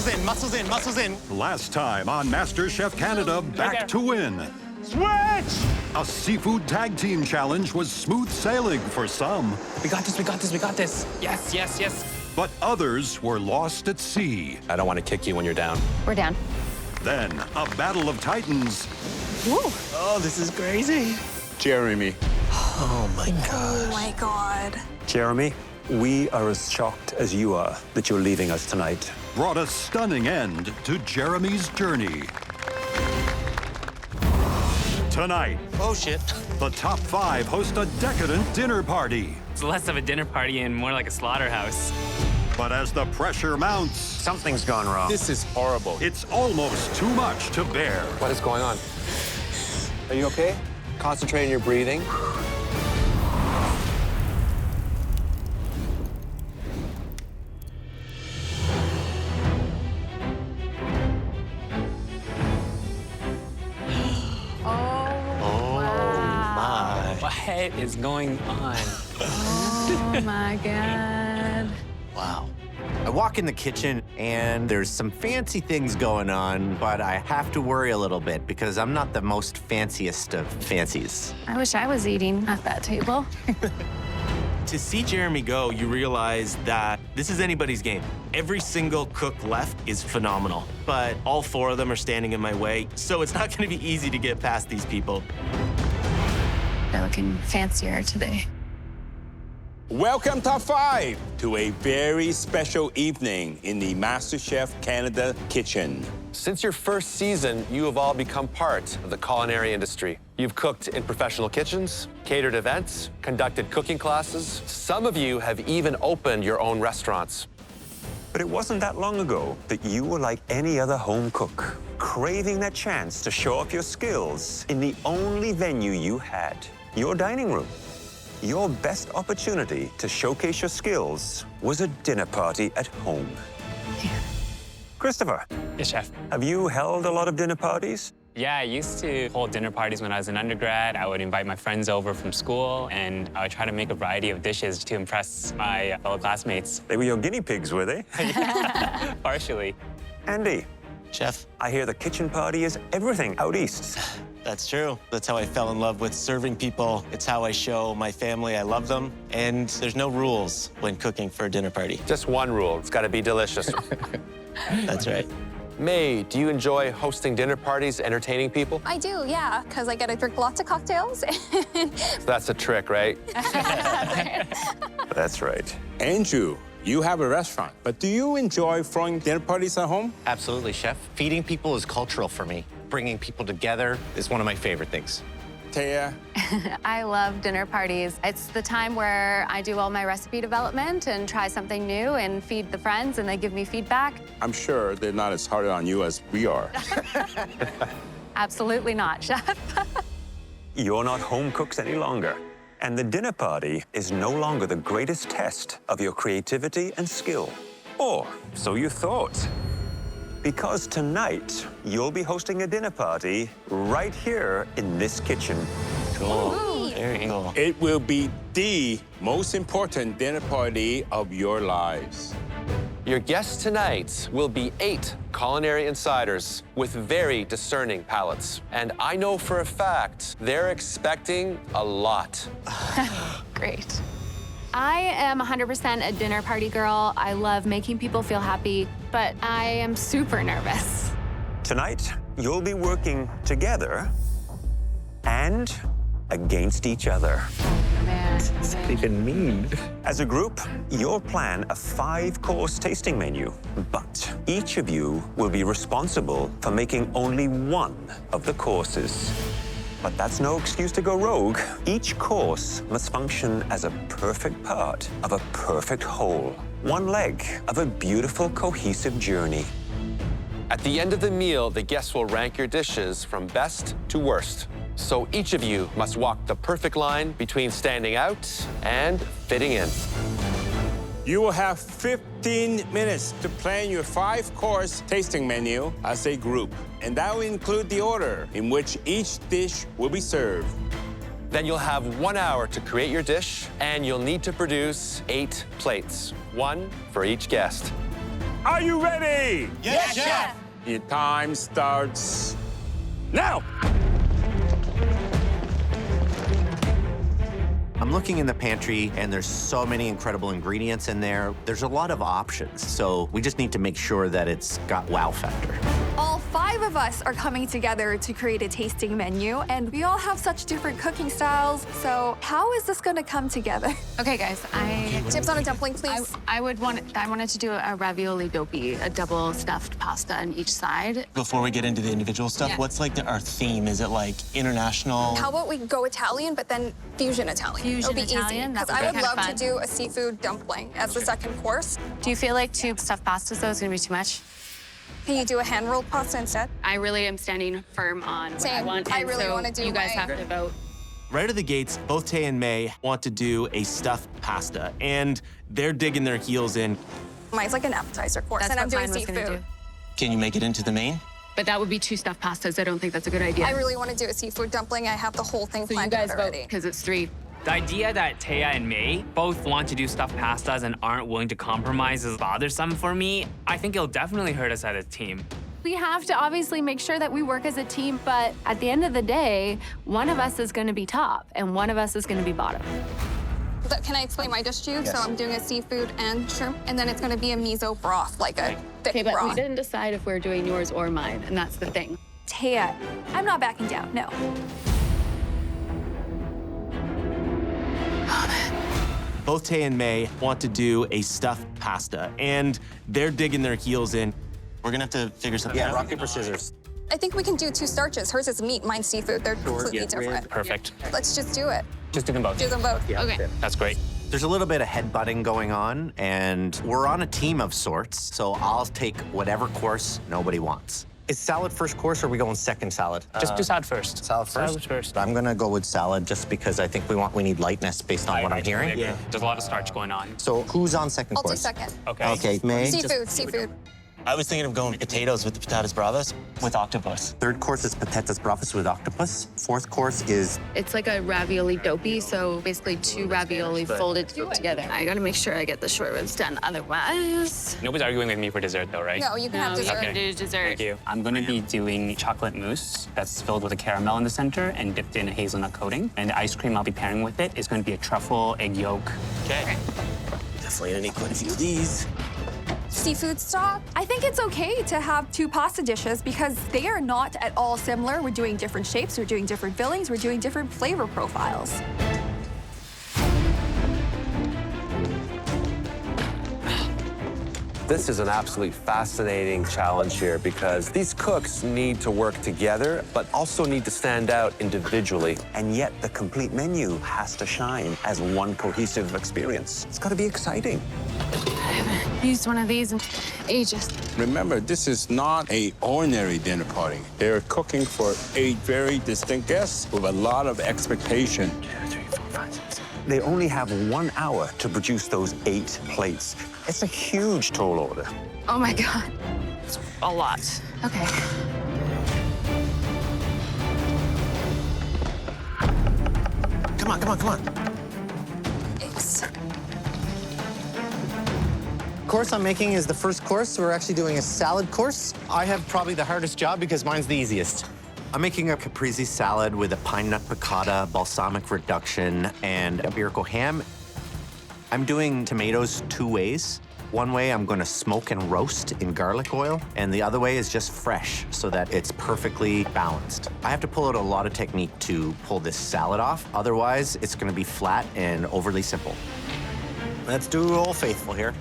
Muscles in, muscles in, muscles in. Last time on MasterChef Canada, back to win. Switch! A seafood tag team challenge was smooth sailing for some. We got this, we got this, we got this. Yes, yes, yes. But others were lost at sea. I don't want to kick you when you're down. We're down. Then, a battle of titans. Woo. Oh, this is crazy. Jeremy. Oh my gosh. Oh my God. Jeremy, we are as shocked as you are that you're leaving us tonight. Brought a stunning end to Jeremy's journey. Tonight, Oh shit. the top 5 host a decadent dinner party. It's less of a dinner party and more like a slaughterhouse. But as the pressure mounts, Something's gone wrong. This is horrible. it's almost too much to bear. What is going on? Are you okay? Concentrate on your breathing. What is going on? Oh my God. Wow. I walk in the kitchen and there's some fancy things going on, but I have to worry a little bit because I'm not the most fanciest of fancies. I wish I was eating at that table. To see Jeremy go, you realize that this is anybody's game. Every single cook left is phenomenal, but all 4 of them are standing in my way, so it's not gonna be easy to get past these people. They're looking fancier today. Welcome, Top 5, to a very special evening in the MasterChef Canada kitchen. Since your first season, you have all become part of the culinary industry. You've cooked in professional kitchens, catered events, conducted cooking classes. Some of you have even opened your own restaurants. But it wasn't that long ago that you were like any other home cook, craving that chance to show off your skills in the only venue you had, your dining room. Your best opportunity to showcase your skills was a dinner party at home. Yeah. Christopher, Yes, chef. have you held a lot of dinner parties? Yeah, I used to hold dinner parties when I was an undergrad. I would invite my friends over from school, and I would try to make a variety of dishes to impress my fellow classmates. They were your guinea pigs, were they? Partially. Andy, Chef, I hear the kitchen party is everything out east. That's true. That's how I fell in love with serving people. It's how I show my family I love them, and there's no rules when cooking for a dinner party. Just one rule, it's gotta be delicious. That's right. May, do you enjoy hosting dinner parties, entertaining people? I do, yeah, because I get to drink lots of cocktails. That's a trick, right? That's right. Andrew, you have a restaurant, but do you enjoy throwing dinner parties at home? absolutely, chef. Feeding people is cultural for me. Bringing people together is one of my favorite things. Taya? I love dinner parties. It's the time where I do all my recipe development and try something new and feed the friends, and they give me feedback. I'm sure they're not as hard on you as we are. Absolutely not, chef. You're not home cooks any longer. And the dinner party is no longer the greatest test of your creativity and skill. Or so you thought. Because tonight, you'll be hosting a dinner party right here in this kitchen. Cool. Very cool. It will be the most important dinner party of your lives. Your guests tonight will be 8 culinary insiders with very discerning palates. And I know for a fact they're expecting a lot. Great. I am 100% a dinner party girl. I love making people feel happy, but I am super nervous. Tonight, you'll be working together and against each other. Man. Even mean. As a group, you'll plan a 5-course tasting menu, but each of you will be responsible for making only one of the courses. But that's no excuse to go rogue. Each course must function as a perfect part of a perfect whole. One leg of a beautiful, cohesive journey. At the end of the meal, the guests will rank your dishes from best to worst. So each of you must walk the perfect line between standing out and fitting in. You will have 15 minutes to plan your 5-course tasting menu as a group. And that will include the order in which each dish will be served. Then you'll have 1 hour to create your dish, and you'll need to produce 8 plates, 1 for each guest. Are you ready? Yes, Chef! Your time starts now. I'm looking in the pantry, and there's so many incredible ingredients in there. There's a lot of options, so we just need to make sure that it's got wow factor. All 5 of us are coming together to create a tasting menu, and we all have such different cooking styles. So how is this going to come together? Okay, guys, Tips on a dumpling, please. I wanted to do a ravioli doppy, a double stuffed pasta on each side. Before we get into the individual stuff, Yeah. what's like our theme? Is it like international? How about we go Italian, but then fusion Italian? Fusion It'll be Italian, easy. Because that would I be would kinda love fun. to do a seafood dumpling as the second course. Do you feel like 2 stuffed pastas, though, is going to be too much? Can you do a hand-rolled pasta instead? I really am standing firm on what I Same. want. I and really so wanna do you guys my- have to vote. Right out of the gates, both Tay and May want to do a stuffed pasta, and they're digging their heels in. Mine's like an appetizer course, That's and I'm what doing mine was gonna seafood. do. Can you make it into the main? But that would be 2 stuffed pastas. I don't think that's a good idea. I really want to do a seafood dumpling. I have the whole thing so you planned guys out vote already. because it's 3. The idea that Taya and May both want to do stuffed pastas and aren't willing to compromise is bothersome for me. I think it'll definitely hurt us as a team. We have to obviously make sure that we work as a team, but at the end of the day, one of us is going to be top and one of us is going to be bottom. But can I explain my dish to you? So I'm doing a seafood and shrimp, and then it's going to be a miso broth, like a thick Okay, but we broth. didn't decide if we're doing yours or mine, and that's the thing. Taya, I'm not backing down, no. Both Tay and May want to do a stuffed pasta, and they're digging their heels in. We're gonna have to figure something out. rock, paper, scissors. I think we can do 2 starches. Hers is meat, mine's seafood. They're completely different. Perfect. Let's just do it. Just do them both. Do them both. Okay. That's great. There's a little bit of headbutting going on, and we're on a team of sorts, so I'll take whatever course nobody wants. Is salad first course, or are we going second salad? Just do salad first. Salad first? Salad first. I'm gonna go with salad just because I think we need lightness based on what I'm hearing. Yeah. There's a lot of starch going on. So who's on second I'll do course? second. Okay. Okay, May. Seafood. I was thinking of going potatoes with the patatas bravas with octopus. Third course is patatas bravas with octopus. Fourth course is It's like a ravioli doppy, so basically 2 ravioli folded together. I gotta make sure I get the short ribs done, otherwise. Nobody's arguing with me for dessert, though, right? No, you can have No, we dessert. can do dessert. Thank you. I'm going to be doing chocolate mousse that's filled with a caramel in the center and dipped in a hazelnut coating. And the ice cream I'll be pairing with it is going to be a truffle egg yolk. Okay. Definitely gonna need quite a few of these. Seafood stock. I think it's okay to have 2 pasta dishes because they are not at all similar. We're doing different shapes, we're doing different fillings, we're doing different flavor profiles. This is an absolutely fascinating challenge here because these cooks need to work together, but also need to stand out individually. And yet the complete menu has to shine as one cohesive experience. It's got to be exciting. Used one of these in ages. Remember, this is not an ordinary dinner party. They're cooking for 8 very distinct guests with a lot of expectation. They only have 1 hour to produce those 8 plates. It's a huge tall order. Oh my God. It's a lot. Okay. Come on, come on, come on. Thanks. Course I'm making is the first course. We're actually doing a salad course. I have probably the hardest job because mine's the easiest. I'm making a caprese salad with a pine nut piccata, balsamic reduction, and iberico ham. I'm doing tomatoes 2 ways. One way I'm gonna smoke and roast in garlic oil, and the other way is just fresh so that it's perfectly balanced. I have to pull out a lot of technique to pull this salad off. Otherwise, it's gonna be flat and overly simple. Let's do Old Faithful here.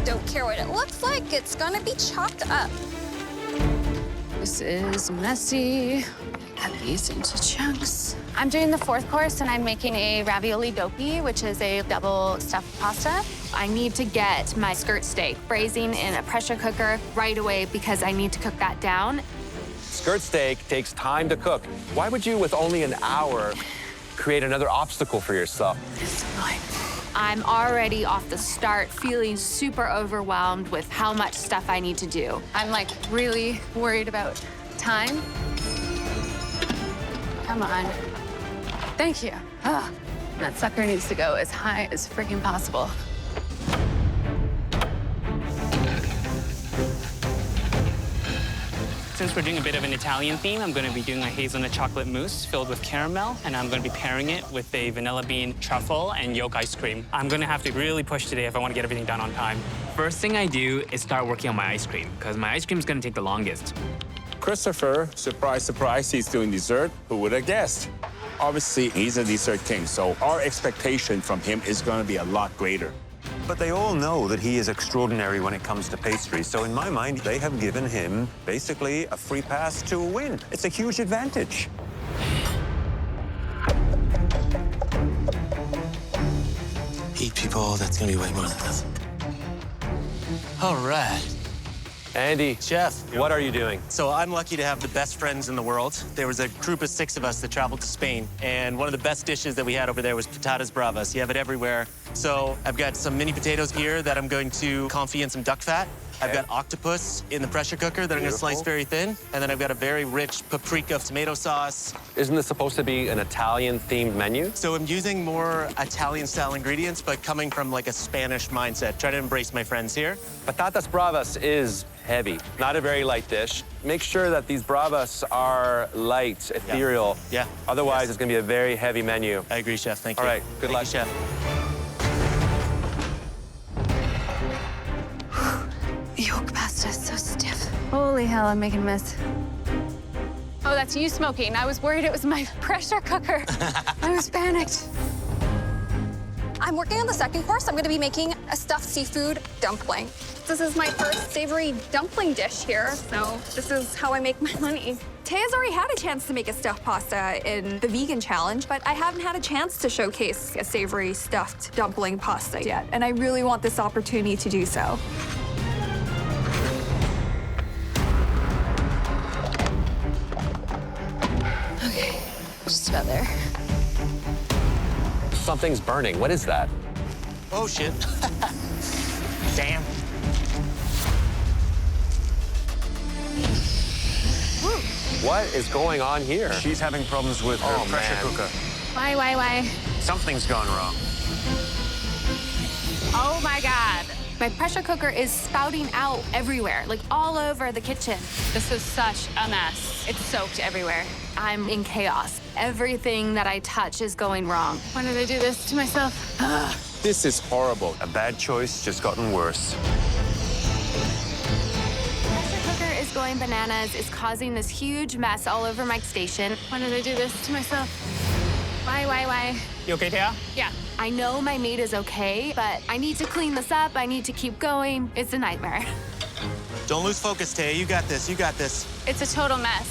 Don't care what it looks like, it's gonna be chopped up. This is messy. Cut these into chunks. I'm doing the 4th course, and I'm making a ravioli doppy, which is a double stuffed pasta. I need to get my skirt steak braising in a pressure cooker right away because I need to cook that down. Skirt steak takes time to cook. Why would you, with only an hour, create another obstacle for yourself? It's fine. I'm already off the start feeling super overwhelmed with how much stuff I need to do. I'm like really worried about time. Come on. Thank you. That sucker needs to go as high as freaking possible. Since we're doing a bit of an Italian theme, I'm going to be doing a hazelnut chocolate mousse filled with caramel, and I'm going to be pairing it with a vanilla bean truffle and yolk ice cream. I'm going to have to really push today if I want to get everything done on time. First thing I do is start working on my ice cream, because my ice cream is going to take the longest. Christopher, surprise, surprise, he's doing dessert. Who would have guessed? Obviously, he's a dessert king, so our expectation from him is going to be a lot greater. But they all know that he is extraordinary when it comes to pastry. So in my mind, they have given him basically a free pass to win. It's a huge advantage. Eight people, that's gonna be way more than enough. All right. Andy, Chef. what are you doing? So I'm lucky to have the best friends in the world. There was a group of 6 of us that traveled to Spain, and one of the best dishes that we had over there was patatas bravas. You have it everywhere. So I've got some mini potatoes here that I'm going to confit in some duck fat. I've got octopus in the pressure cooker that I'm gonna slice very thin, and then I've got a very rich paprika tomato sauce. Isn't this supposed to be an Italian-themed menu? So I'm using more Italian-style ingredients, but coming from like a Spanish mindset. Try to embrace my friends here. Patatas bravas is heavy, not a very light dish. Make sure that these bravas are light, ethereal. Yeah. Otherwise, it's gonna be a very heavy menu. I agree, Chef. Thank you. All right, good luck. Thank you, Chef. Yolk pasta is so stiff. Holy hell, I'm making a mess. Oh, that's you smoking. I was worried it was my pressure cooker. I was panicked. I'm working on the second course. I'm going to be making a stuffed seafood dumpling. This is my first savory dumpling dish here, so this is how I make my money. Taya's already had a chance to make a stuffed pasta in the vegan challenge, but I haven't had a chance to showcase a savory stuffed dumpling pasta yet, and I really want this opportunity to do so. Okay, just about there. Something's burning. What is that? Oh, shit. Damn. What is going on here? She's having problems with her pressure cooker. Why? Something's gone wrong. Oh my God. My pressure cooker is spouting out everywhere, like all over the kitchen. This is such a mess. It's soaked everywhere. I'm in chaos. Everything that I touch is going wrong. Why did I do this to myself? This is horrible. A bad choice just gotten worse. Pressure cooker is going bananas. It's causing this huge mess all over my station. Why did I do this to myself? Why? You okay, Taya? Yeah. I know my meat is okay, but I need to clean this up. I need to keep going. It's a nightmare. Don't lose focus, Taya. You got this. You got this. It's a total mess.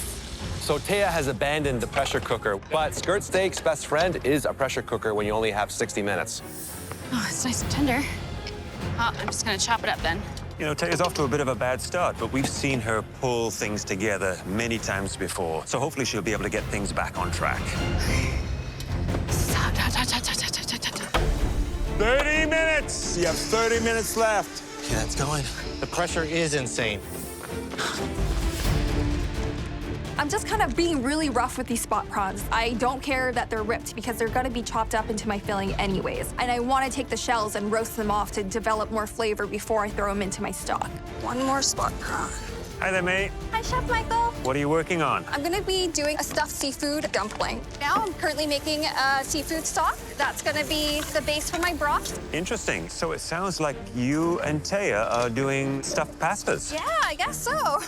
So Taya has abandoned the pressure cooker, but skirt steak's best friend is a pressure cooker when you only have 60 minutes. Oh, it's nice and tender. Oh, I'm just gonna chop it up then. You know, Taya's off to a bit of a bad start, but we've seen her pull things together many times before. So hopefully she'll be able to get things back on track. 30 minutes! You have 30 minutes left. Yeah, it's going. The pressure is insane. I'm just kind of being really rough with these spot prawns. I don't care that they're ripped because they're gonna be chopped up into my filling anyways. And I wanna take the shells and roast them off to develop more flavor before I throw them into my stock. One more spot prawn. Hi there, mate. Hi, Chef Michael. What are you working on? I'm gonna be doing a stuffed seafood dumpling. Now I'm currently making a seafood stock. That's gonna be the base for my broth. Interesting. So it sounds like you and Taya are doing stuffed pastas. Yeah, I guess so.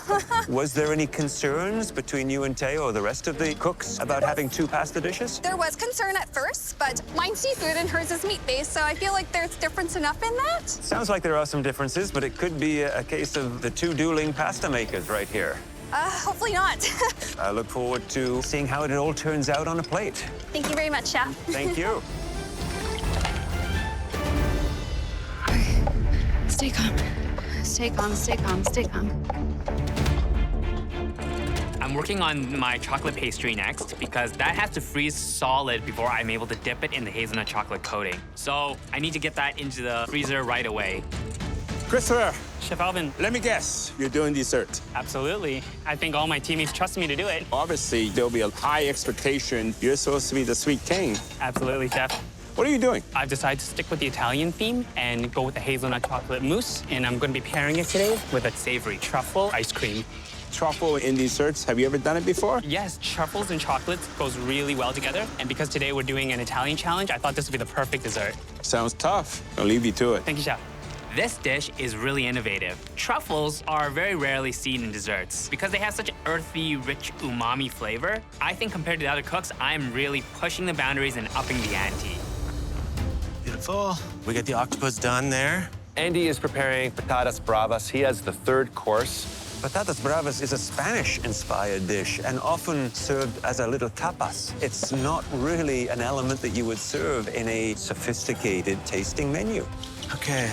Was there any concerns between you and Taya or the rest of the cooks about having 2 pasta dishes? There was concern at first, but mine's seafood and hers is meat-based, so I feel like there's difference enough in that. Sounds like there are some differences, but it could be a case of the 2 dueling pasta makers right here. Hopefully not. I look forward to seeing how it all turns out on a plate. Thank you very much, Chef. Thank you. Stay calm. Stay calm, stay calm, stay calm. I'm working on my chocolate pastry next because that has to freeze solid before I'm able to dip it in the hazelnut chocolate coating. So I need to get that into the freezer right away. Christopher, Chef Alvin. let me guess. You're doing dessert. Absolutely. I think all my teammates trust me to do it. Obviously, there'll be a high expectation. You're supposed to be the sweet king. Absolutely, Chef. What are you doing? I've decided to stick with the Italian theme and go with the hazelnut chocolate mousse, and I'm going to be pairing it today with a savory truffle ice cream. Truffle in desserts, have you ever done it before? Yes, truffles and chocolates goes really well together, and because today we're doing an Italian challenge, I thought this would be the perfect dessert. Sounds tough. I'll leave you to it. Thank you, Chef. This dish is really innovative. Truffles are very rarely seen in desserts. Because they have such an earthy, rich umami flavor, I think compared to the other cooks, I'm really pushing the boundaries and upping the ante. Beautiful. We got the octopus done there. Andy is preparing patatas bravas. He has the third course. Patatas bravas is a Spanish-inspired dish and often served as a little tapas. It's not really an element that you would serve in a sophisticated tasting menu. Okay.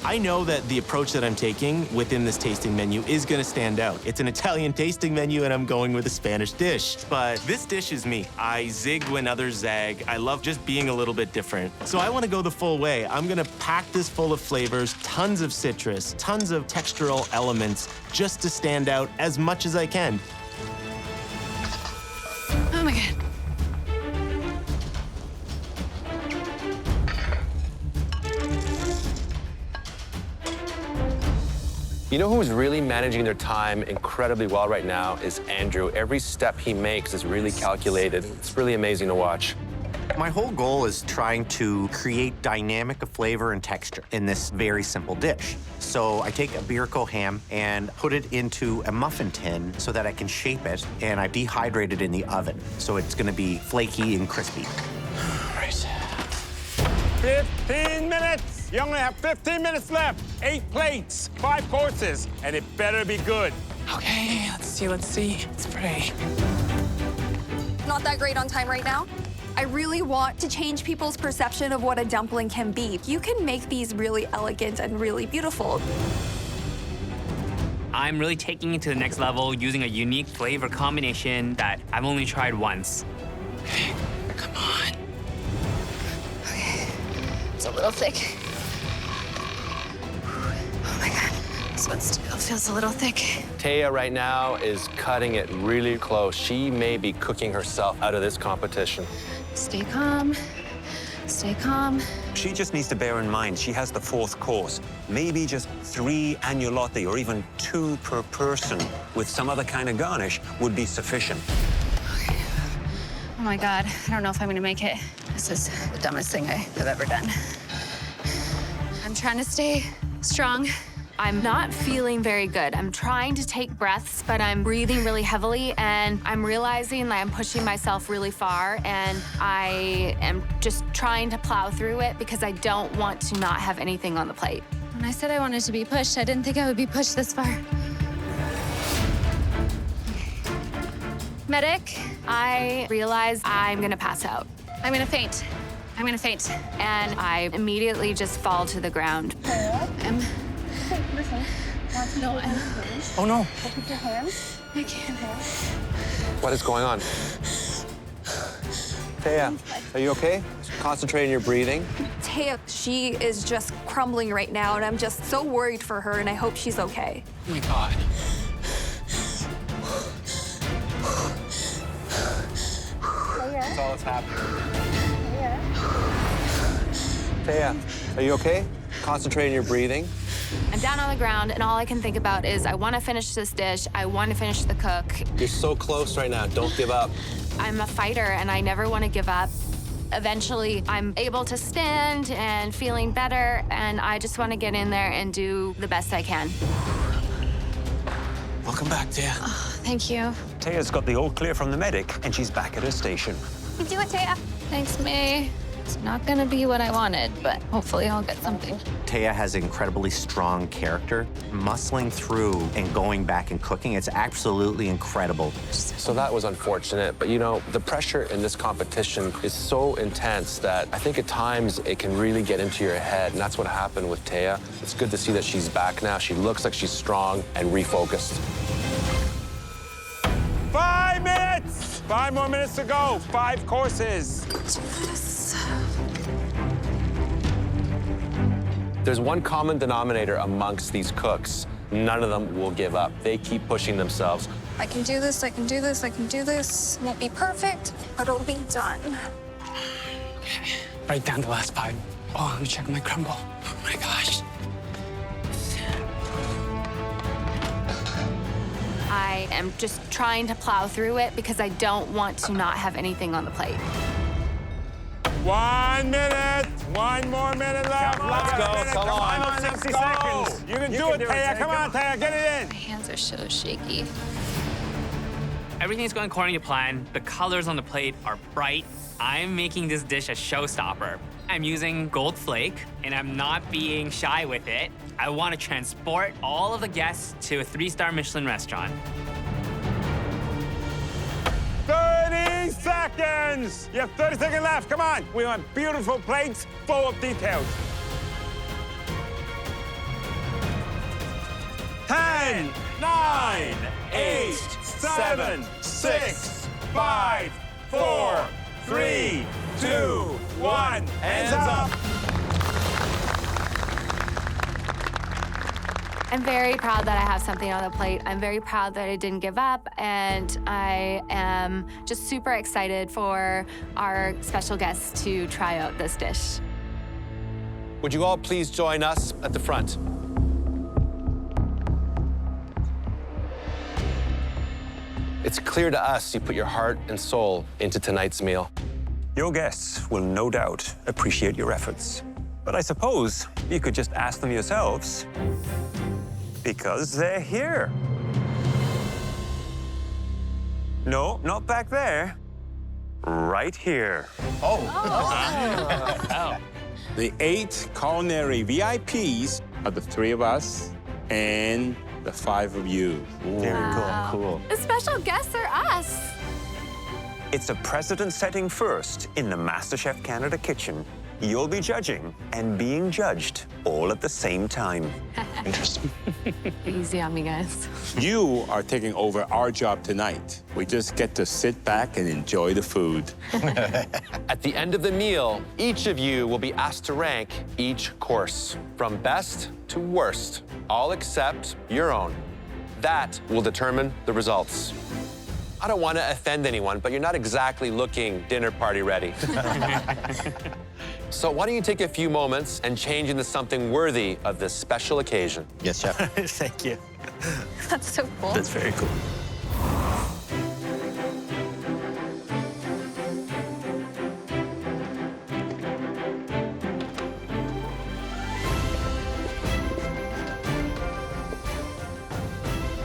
I know that the approach that I'm taking within this tasting menu is gonna stand out. It's an Italian tasting menu and I'm going with a Spanish dish. But this dish is me. I zig when others zag. I love just being a little bit different. So I wanna go the full way. I'm gonna pack this full of flavors, tons of citrus, tons of textural elements, just to stand out as much as I can. Oh my God. You know who's really managing their time incredibly well right now is Andrew. Every step he makes is really calculated. It's really amazing to watch. My whole goal is trying to create dynamic flavor and texture in this very simple dish. So I take a Iberico ham and put it into a muffin tin so that I can shape it, and I dehydrate it in the oven. So it's gonna be flaky and crispy. All right. 15 minutes! You only have 15 minutes left. 8 plates, 5 courses, and it better be good. Okay, let's see. Let's pray. Not that great on time right now. I really want to change people's perception of what a dumpling can be. You can make these really elegant and really beautiful. I'm really taking it to the next level using a unique flavor combination that I've only tried once. Okay, come on. Okay, it's a little thick. Oh my God, this one still feels a little thick. Taya right now is cutting it really close. She may be cooking herself out of this competition. Stay calm, stay calm. She just needs to bear in mind she has the 4th course. Maybe just 3 agnolotti or even 2 per person with some other kind of garnish would be sufficient. Oh my God, I don't know if I'm gonna make it. This is the dumbest thing I've ever done. I'm trying to stay strong. I'm not feeling very good. I'm trying to take breaths, but I'm breathing really heavily, and I'm realizing that I'm pushing myself really far, and I am just trying to plow through it because I don't want to not have anything on the plate. When I said I wanted to be pushed, I didn't think I would be pushed this far. Medic, I realize I'm gonna pass out. I'm gonna faint. I'm gonna faint. And I immediately just fall to the ground. Oh no. I can't. What is going on? Taya, are you okay? Concentrate on your breathing. Taya, she is just crumbling right now, and I'm just so worried for her, and I hope she's okay. Oh my God. That's all that's happening. Taya, are you okay? Concentrate on your breathing. I'm down on the ground, and all I can think about is I want to finish this dish. I want to finish the cook. You're so close right now. Don't give up. I'm a fighter, and I never want to give up. Eventually, I'm able to stand and feeling better, and I just want to get in there and do the best I can. Welcome back, Taya. Oh, thank you. Taya's got the all clear from the medic, and she's back at her station. You do it, Taya. Thanks, May. It's not gonna be what I wanted, but hopefully I'll get something. Taya has incredibly strong character. Muscling through and going back and cooking, it's absolutely incredible. So that was unfortunate, but you know, the pressure in this competition is so intense that I think at times it can really get into your head, and that's what happened with Taya. It's good to see that she's back now. She looks like she's strong and refocused. 5 minutes! 5 more minutes to go. 5 courses. There's one common denominator amongst these cooks. None of them will give up. They keep pushing themselves. I can do this, I can do this, I can do this. Won't be perfect, but it'll be done. Right down to the last 5. Oh, let me check my crumble. Oh my gosh. I am just trying to plow through it because I don't want to not have anything on the plate. 1 minute. 1 more minute left. Let's go. Come on. Let's 60 seconds. You can do it, Taya. Come on, Taya. Get it in. My hands are so shaky. Everything's going according to plan. The colors on the plate are bright. I'm making this dish a showstopper. I'm using gold flake, and I'm not being shy with it. I want to transport all of the guests to a 3-star Michelin restaurant. 30 seconds. You have 30 seconds left. Come on. We want beautiful plates full of details. 10, 9, 8, 7, 6, 5, 4, 3, 2, 1. Hands up. I'm very proud that I have something on the plate. I'm very proud that I didn't give up, and I am just super excited for our special guests to try out this dish. Would you all please join us at the front? It's clear to us you put your heart and soul into tonight's meal. Your guests will no doubt appreciate your efforts. But I suppose you could just ask them yourselves, because they're here. No, not back there. Right here. The 8 culinary VIPs are the 3 of us and the 5 of you. Very cool. The special guests are us. It's a precedent setting first in the MasterChef Canada kitchen. You'll be judging and being judged all at the same time. Interesting. Easy on me, guys. You are taking over our job tonight. We just get to sit back and enjoy the food. At the end of the meal, each of you will be asked to rank each course, from best to worst, all except your own. That will determine the results. I don't want to offend anyone, but you're not exactly looking dinner party ready. So why don't you take a few moments and change into something worthy of this special occasion? Yes, chef. Thank you. That's so cool. That's very cool.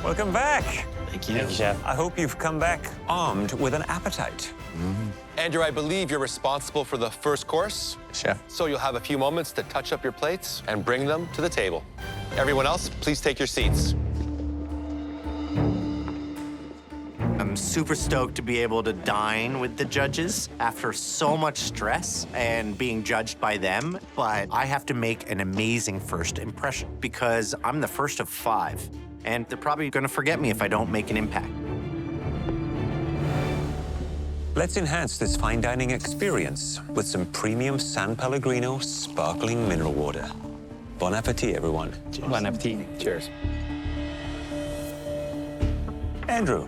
Welcome back. Thank you, Chef. I hope you've come back armed with an appetite. Andrew, I believe you're responsible for the first course, Chef. so you'll have a few moments to touch up your plates and bring them to the table. Everyone else, please take your seats. I'm super stoked to be able to dine with the judges after so much stress and being judged by them. But I have to make an amazing first impression because I'm the first of 5. And they're probably going to forget me if I don't make an impact. Let's enhance this fine dining experience with some premium San Pellegrino sparkling mineral water. Bon appetit, everyone. Bon appetit. Cheers. Andrew,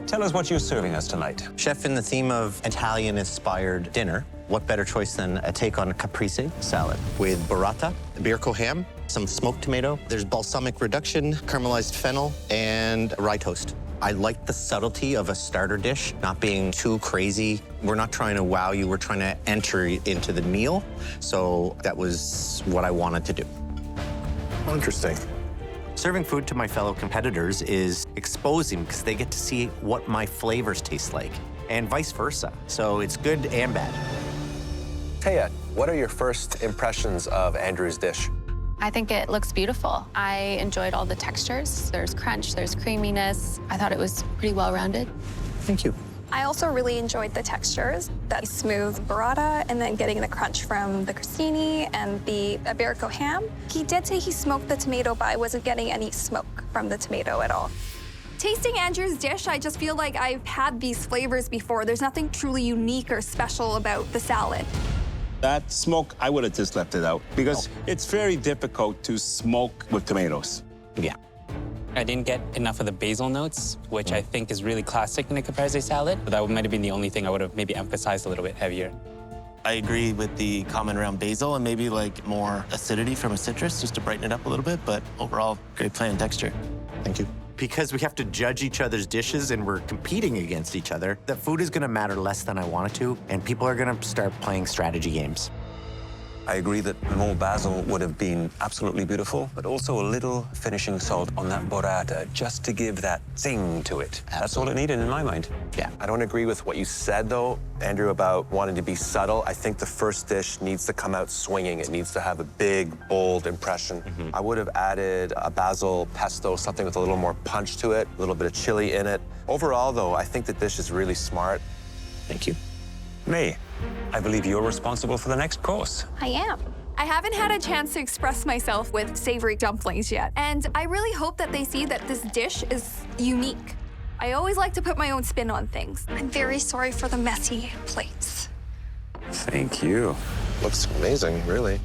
tell us what you're serving us tonight. Chef, in the theme of Italian-inspired dinner, what better choice than a take on a caprese salad with burrata, iberico ham, some smoked tomato. There's balsamic reduction, caramelized fennel, and rye toast. I like the subtlety of a starter dish, not being too crazy. We're not trying to wow you, we're trying to enter into the meal. So that was what I wanted to do. Interesting. Serving food to my fellow competitors is exposing because they get to see what my flavors taste like, and vice versa. So it's good and bad. Taya, what are your first impressions of Andrew's dish? I think it looks beautiful. I enjoyed all the textures. There's crunch, there's creaminess. I thought it was pretty well-rounded. Thank you. I also really enjoyed the textures, that smooth burrata, and then getting the crunch from the crostini and the iberico ham. He did say he smoked the tomato, but I wasn't getting any smoke from the tomato at all. Tasting Andrew's dish, I just feel like I've had these flavors before. There's nothing truly unique or special about the salad. That smoke, I would have just left it out because it's very difficult to smoke with tomatoes. Yeah. I didn't get enough of the basil notes, which I think is really classic in a caprese salad. But that might have been the only thing I would have maybe emphasized a little bit heavier. I agree with the comment around basil and maybe like more acidity from a citrus just to brighten it up a little bit, but overall, great play and texture. Thank you. Because we have to judge each other's dishes and we're competing against each other, the food is gonna matter less than I want it to, and people are gonna start playing strategy games. I agree that more basil would have been absolutely beautiful, but also a little finishing salt on that burrata just to give that zing to it. That's all it needed in my mind. Yeah. I don't agree with what you said, though, Andrew, about wanting to be subtle. I think the first dish needs to come out swinging. It needs to have a big, bold impression. I would have added a basil pesto, something with a little more punch to it, a little bit of chili in it. Overall, though, I think the dish is really smart. Thank you. May, I believe you're responsible for the next course. I am. I haven't had a chance to express myself with savory dumplings yet, and I really hope that they see that this dish is unique. I always like to put my own spin on things. I'm very sorry for the messy plates. Thank you. Looks amazing, really.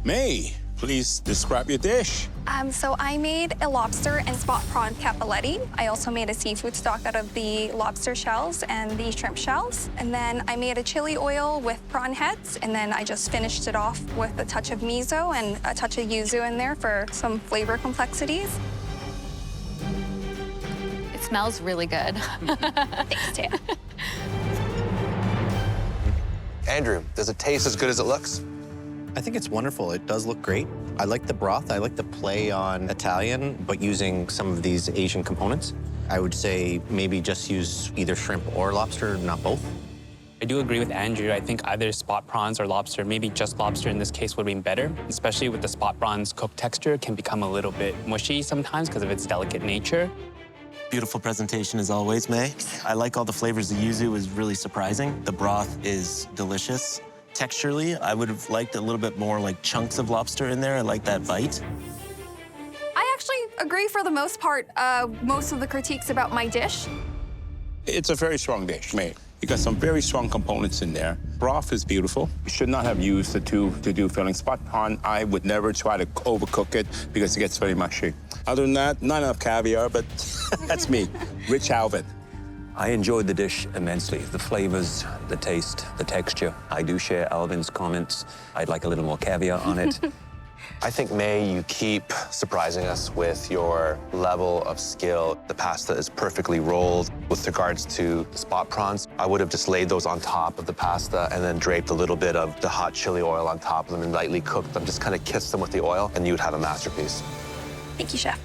May, please describe your dish. So I made a lobster and spot prawn capelletti. I also made a seafood stock out of the lobster shells and the shrimp shells. And then I made a chili oil with prawn heads. And then I just finished it off with a touch of miso and a touch of yuzu in there for some flavor complexities. It smells really good. Thanks, Taya. Andrew, does it taste as good as it looks? I think it's wonderful. It does look great. I like the broth. I like the play on Italian, but using some of these Asian components. I would say maybe just use either shrimp or lobster, not both. I do agree with Andrew. I think either spot prawns or lobster, maybe just lobster in this case would have been better, especially with the spot prawns cooked texture can become a little bit mushy sometimes because of its delicate nature. Beautiful presentation as always, May. I like all the flavors. The yuzu is really surprising. The broth is delicious. Texturally, I would have liked a little bit more like chunks of lobster in there. I like that bite. I actually agree for the most part, most of the critiques about my dish. It's a very strong dish, May. You got some very strong components in there. Broth is beautiful. You should not have used the two to do filling. Spot prawn, I would never try to overcook it because it gets very mushy. Other than that, not enough caviar, but that's me, Rich Alvin. I enjoyed the dish immensely. The flavors, the taste, the texture. I do share Alvin's comments. I'd like a little more caviar on it. I think, May, you keep surprising us with your level of skill. The pasta is perfectly rolled. With regards to the spot prawns, I would have just laid those on top of the pasta and then draped a little bit of the hot chili oil on top of them and lightly cooked them. Just kind of kissed them with the oil, and you would have a masterpiece. Thank you, Chef.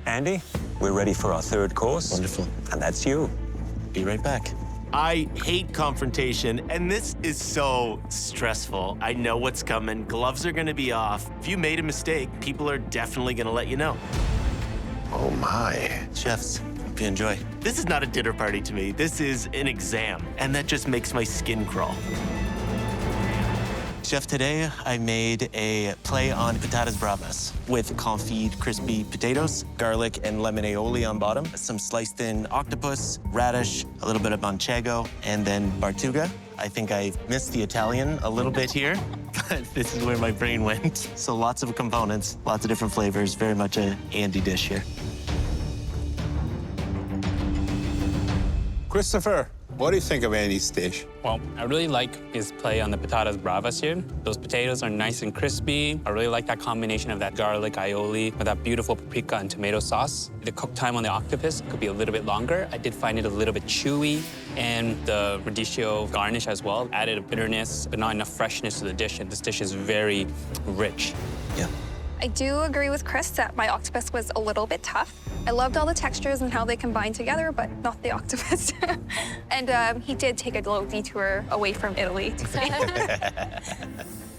Andy, we're ready for our third course. Wonderful. And that's you. Be right back. I hate confrontation, and this is so stressful. I know what's coming. Gloves are gonna be off. If you made a mistake, people are definitely gonna let you know. Oh, my. Chefs, hope you enjoy. This is not a dinner party to me. This is an exam, and that just makes my skin crawl. Chef, today I made a play on patatas bravas with confit crispy potatoes, garlic and lemon aioli on bottom, some sliced in octopus, radish, a little bit of manchego, and then bartuga. I think I missed the Italian a little bit here, but this is where my brain went. So lots of components, lots of different flavors, very much an Andy dish here. Christopher, what do you think of Andy's dish? Well, I really like his play on the patatas bravas here. Those potatoes are nice and crispy. I really like that combination of that garlic aioli with that beautiful paprika and tomato sauce. The cook time on the octopus could be a little bit longer. I did find it a little bit chewy, and the radicchio garnish as well added a bitterness, but not enough freshness to the dish, and this dish is very rich. Yeah. I do agree with Chris that my octopus was a little bit tough. I loved all the textures and how they combined together, but not the octopus. And he did take a little detour away from Italy.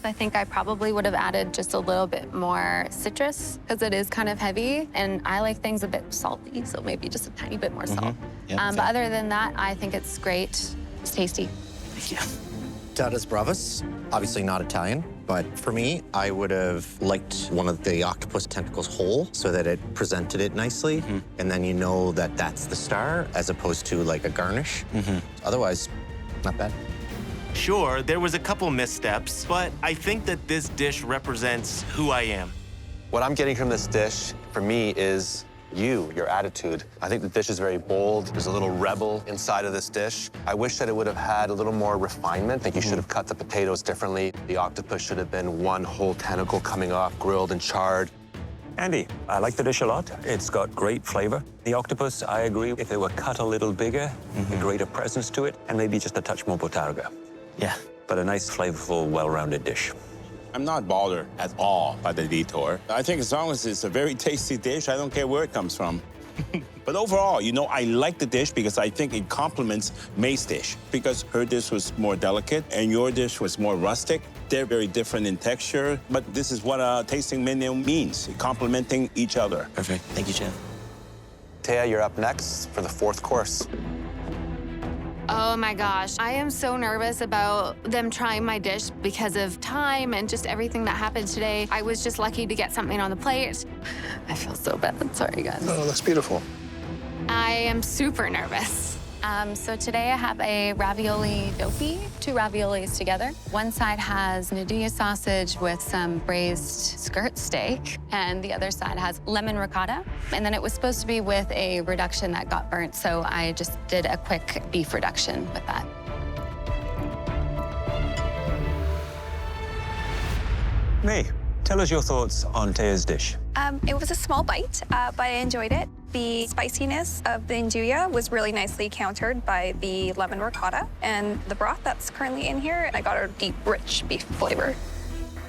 I think I probably would have added just a little bit more citrus because it is kind of heavy, and I like things a bit salty, so maybe just a tiny bit more salt. Yeah, but other than that, I think it's great. It's tasty. Thank you. Patatas bravas, obviously not Italian, but for me, I would have liked one of the octopus tentacles whole so that it presented it nicely, and then you know that that's the star as opposed to like a garnish. Otherwise, not bad. Sure, there was a couple missteps, but I think that this dish represents who I am. What I'm getting from this dish, for me, is your attitude. I think the dish is very bold. There's a little rebel inside of this dish. I wish that it would have had a little more refinement. I think you should have cut the potatoes differently. The octopus should have been one whole tentacle coming off, grilled and charred. Andy, I like the dish a lot. It's got great flavor. The octopus, I agree, if it were cut a little bigger, a greater presence to it, and maybe just a touch more botarga. Yeah. But a nice, flavorful, well-rounded dish. I'm not bothered at all by the detour. I think as long as it's a very tasty dish, I don't care where it comes from. But overall, you know, I like the dish because I think it complements May's dish, because her dish was more delicate and your dish was more rustic. They're very different in texture, but this is what a tasting menu means, complementing each other. Perfect. Thank you, Chef. Taya, you're up next for the 4th course. Oh my gosh, I am so nervous about them trying my dish because of time and just everything that happened today. I was just lucky to get something on the plate. I feel so bad. Sorry, guys. No, it looks beautiful. I am super nervous. So today I have a ravioli dopey, 2 raviolis together. One side has Nduja sausage with some braised skirt steak, and the other side has lemon ricotta. And then it was supposed to be with a reduction that got burnt, so I just did a quick beef reduction with that. May, tell us your thoughts on Taya's dish. It was a small bite, but I enjoyed it. The spiciness of the nduja was really nicely countered by the lemon ricotta, and the broth that's currently in here, I got a deep, rich beef flavor.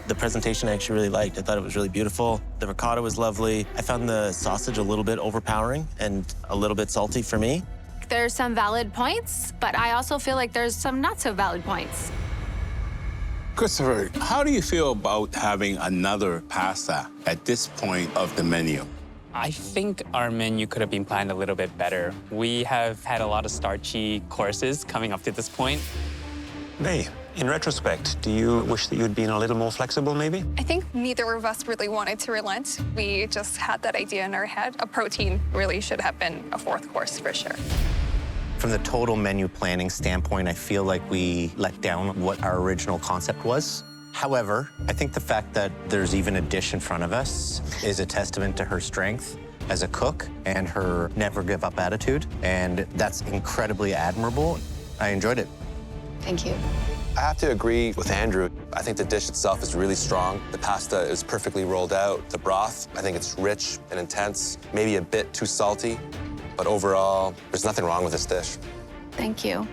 The presentation I actually really liked. I thought it was really beautiful. The ricotta was lovely. I found the sausage a little bit overpowering and a little bit salty for me. There's some valid points, but I also feel like there's some not so valid points. Christopher, how do you feel about having another pasta at this point of the menu? I think our menu could have been planned a little bit better. We have had a lot of starchy courses coming up to this point. May, in retrospect, do you wish that you'd been a little more flexible, maybe? I think neither of us really wanted to relent. We just had that idea in our head. A protein really should have been a 4th course for sure. From the total menu planning standpoint, I feel like we let down what our original concept was. However, I think the fact that there's even a dish in front of us is a testament to her strength as a cook and her never give up attitude, and that's incredibly admirable. I enjoyed it. Thank you. I have to agree with Andrew. I think the dish itself is really strong. The pasta is perfectly rolled out. The broth, I think it's rich and intense, maybe a bit too salty, but overall, there's nothing wrong with this dish. Thank you.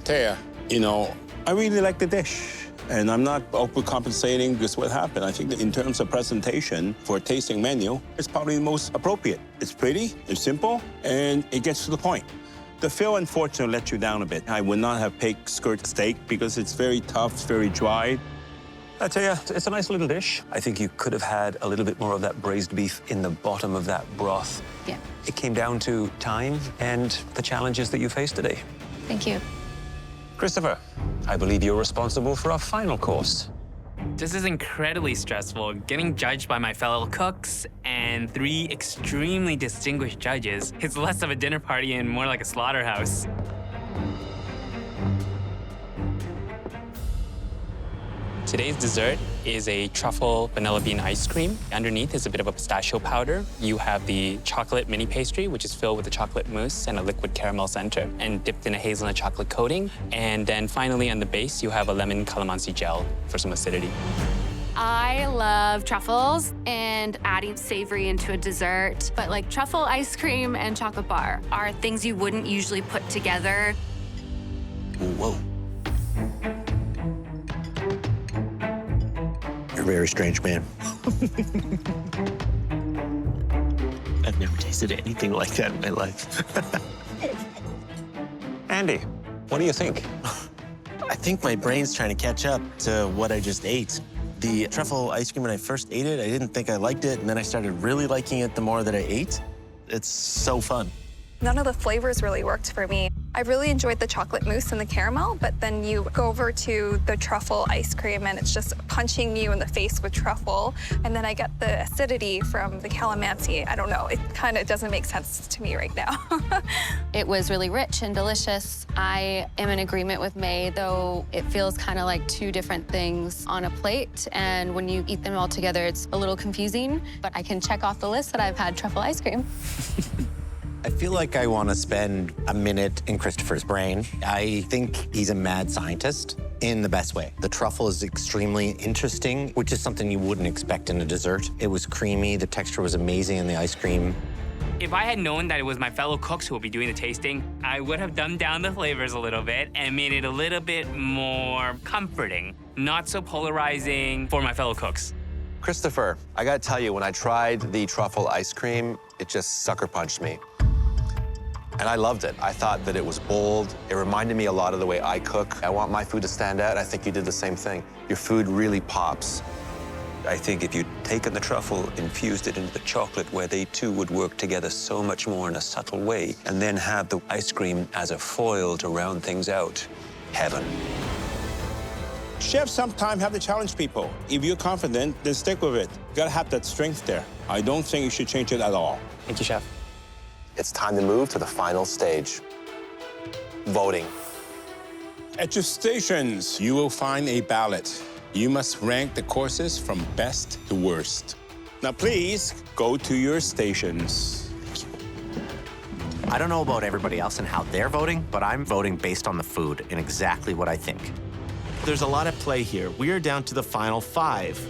Taya, you know, I really like the dish. And I'm not overcompensating because what happened. I think that in terms of presentation for a tasting menu, it's probably the most appropriate. It's pretty, it's simple, and it gets to the point. The fill, unfortunately, let you down a bit. I would not have picked skirt steak because it's very tough, it's very dry. I tell you, it's a nice little dish. I think you could have had a little bit more of that braised beef in the bottom of that broth. Yeah. It came down to time and the challenges that you faced today. Thank you. Christopher, I believe you're responsible for our final course. This is incredibly stressful, getting judged by my fellow cooks and 3 extremely distinguished judges. It's less of a dinner party and more like a slaughterhouse. Today's dessert is a truffle vanilla bean ice cream. Underneath is a bit of a pistachio powder. You have the chocolate mini pastry, which is filled with a chocolate mousse and a liquid caramel center and dipped in a hazelnut chocolate coating. And then finally on the base, you have a lemon calamansi gel for some acidity. I love truffles and adding savory into a dessert, but like truffle ice cream and chocolate bar are things you wouldn't usually put together. Whoa. You're a very strange man. I've never tasted anything like that in my life. Andy, what do you think? I think my brain's trying to catch up to what I just ate. The truffle ice cream, when I first ate it, I didn't think I liked it, and then I started really liking it the more that I ate. It's so fun. None of the flavors really worked for me. I really enjoyed the chocolate mousse and the caramel, but then you go over to the truffle ice cream and it's just punching you in the face with truffle. And then I get the acidity from the calamansi. I don't know, it kind of doesn't make sense to me right now. It was really rich and delicious. I am in agreement with May, though it feels kind of like two different things on a plate. And when you eat them all together, it's a little confusing. But I can check off the list that I've had truffle ice cream. I feel like I want to spend a minute in Christopher's brain. I think he's a mad scientist in the best way. The truffle is extremely interesting, which is something you wouldn't expect in a dessert. It was creamy, the texture was amazing in the ice cream. If I had known that it was my fellow cooks who will be doing the tasting, I would have dumbed down the flavors a little bit and made it a little bit more comforting, not so polarizing for my fellow cooks. Christopher, I gotta tell you, when I tried the truffle ice cream, it just sucker punched me. And I loved it. I thought that it was bold. It reminded me a lot of the way I cook. I want my food to stand out. I think you did the same thing. Your food really pops. I think if you'd taken the truffle, infused it into the chocolate, where they two would work together so much more in a subtle way, and then have the ice cream as a foil to round things out, heaven. Chefs sometimes have to challenge people. If you're confident, then stick with it. You gotta have that strength there. I don't think you should change it at all. Thank you, Chef. It's time to move to the final stage, voting. At your stations, you will find a ballot. You must rank the courses from best to worst. Now, please go to your stations. I don't know about everybody else and how they're voting, but I'm voting based on the food and exactly what I think. There's a lot at play here. We are down to the final 5.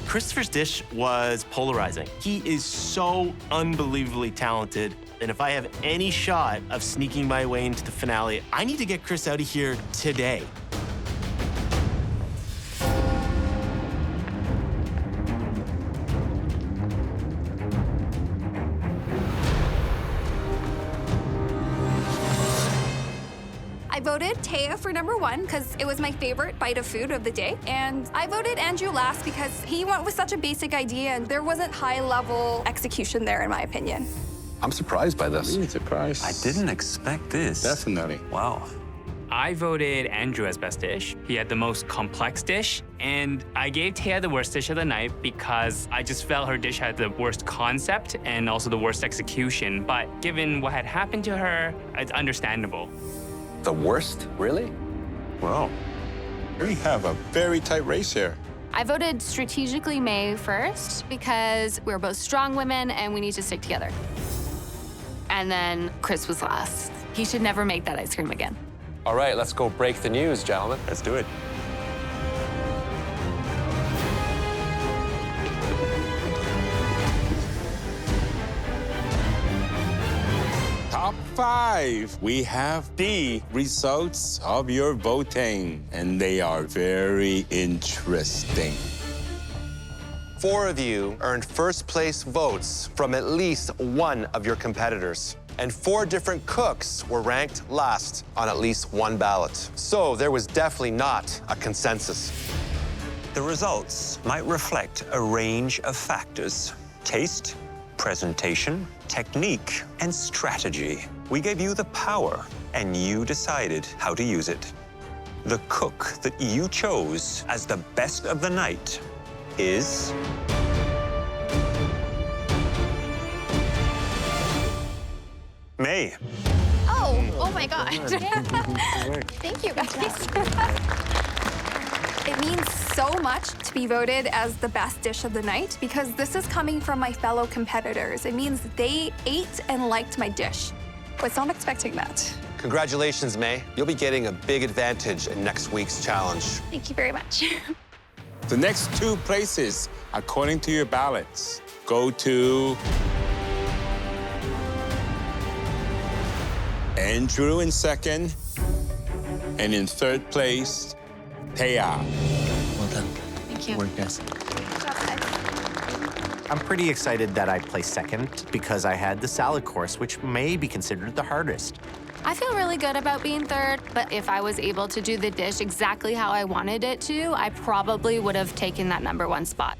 Christopher's dish was polarizing. He is so unbelievably talented, and if I have any shot of sneaking my way into the finale, I need to get Chris out of here today. I voted Taya for #1 because it was my favorite bite of food of the day. And I voted Andrew last because he went with such a basic idea and there wasn't high-level execution there, in my opinion. I'm surprised by this. Really surprised. I didn't expect this. Definitely. Wow. I voted Andrew as best dish. He had the most complex dish, and I gave Taya the worst dish of the night because I just felt her dish had the worst concept and also the worst execution. But given what had happened to her, it's understandable. The worst? Really? Wow. We have a very tight race here. I voted strategically May first because we're both strong women and we need to stick together. And then Chris was last. He should never make that ice cream again. All right, let's go break the news, gentlemen. Let's do it. Top 5. We have the results of your voting, and they are very interesting. 4 of you earned first place votes from at least one of your competitors. And 4 different cooks were ranked last on at least one ballot. So there was definitely not a consensus. The results might reflect a range of factors: taste, presentation, technique, and strategy. We gave you the power, and you decided how to use it. The cook that you chose as the best of the night is... May. Oh my God. Thank you, guys. It means so much to be voted as the best dish of the night because this is coming from my fellow competitors. It means they ate and liked my dish. I was not expecting that. Congratulations, May. You'll be getting a big advantage in next week's challenge. Thank you very much. The next 2 places, according to your ballots, go to Andrew in 2nd, and in 3rd place, Taya. Well done. Thank you. Work, guys. I'm pretty excited that I placed 2nd because I had the salad course, which may be considered the hardest. I feel really good about being 3rd, but if I was able to do the dish exactly how I wanted it to, I probably would have taken that #1 spot.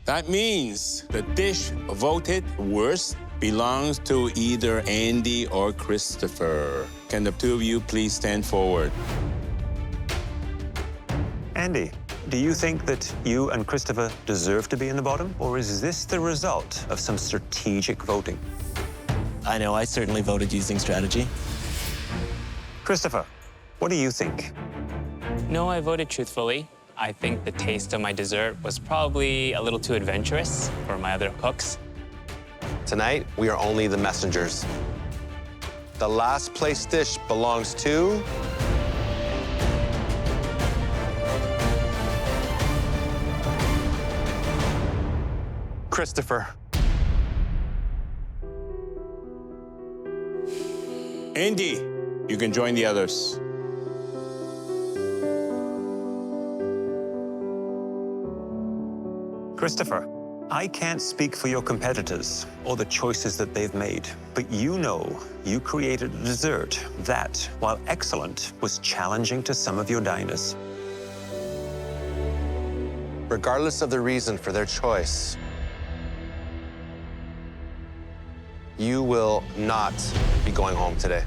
That means the dish voted worst belongs to either Andy or Christopher. Can the two of you please stand forward? Andy, do you think that you and Christopher deserve to be in the bottom? Or is this the result of some strategic voting? I know I certainly voted using strategy. Christopher, what do you think? No, I voted truthfully. I think the taste of my dessert was probably a little too adventurous for my other cooks. Tonight, we are only the messengers. The last place dish belongs to... Christopher. Andy, you can join the others. Christopher, I can't speak for your competitors or the choices that they've made, but you know you created a dessert that, while excellent, was challenging to some of your diners. Regardless of the reason for their choice, you will not be going home today.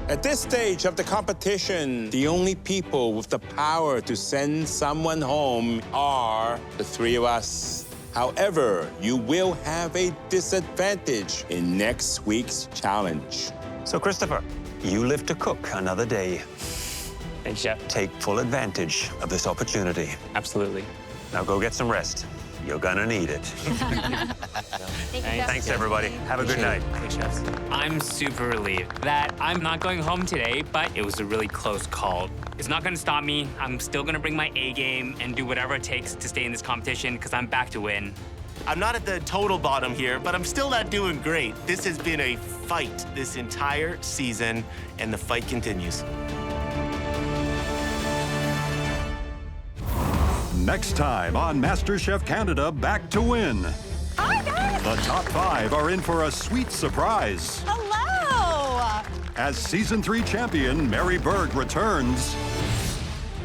At this stage of the competition, the only people with the power to send someone home are the three of us. However, you will have a disadvantage in next week's challenge. So, Christopher, you live to cook another day. Thanks, Chef. Take full advantage of this opportunity. Absolutely. Now go get some rest. You're gonna need it. Thanks, everybody. Have a good night. Thanks, chefs. I'm super relieved that I'm not going home today, but it was a really close call. It's not gonna stop me. I'm still gonna bring my A game and do whatever it takes to stay in this competition because I'm back to win. I'm not at the total bottom here, but I'm still not doing great. This has been a fight this entire season, and the fight continues. Next time on MasterChef Canada Back to Win. Hi, guys! The top 5 are in for a sweet surprise. Hello! As Season 3 champion Mary Berg returns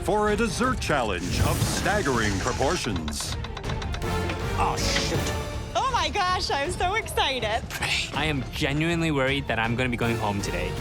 for a dessert challenge of staggering proportions. Oh, shoot. Oh my gosh, I'm so excited. I am genuinely worried that I'm gonna be going home today.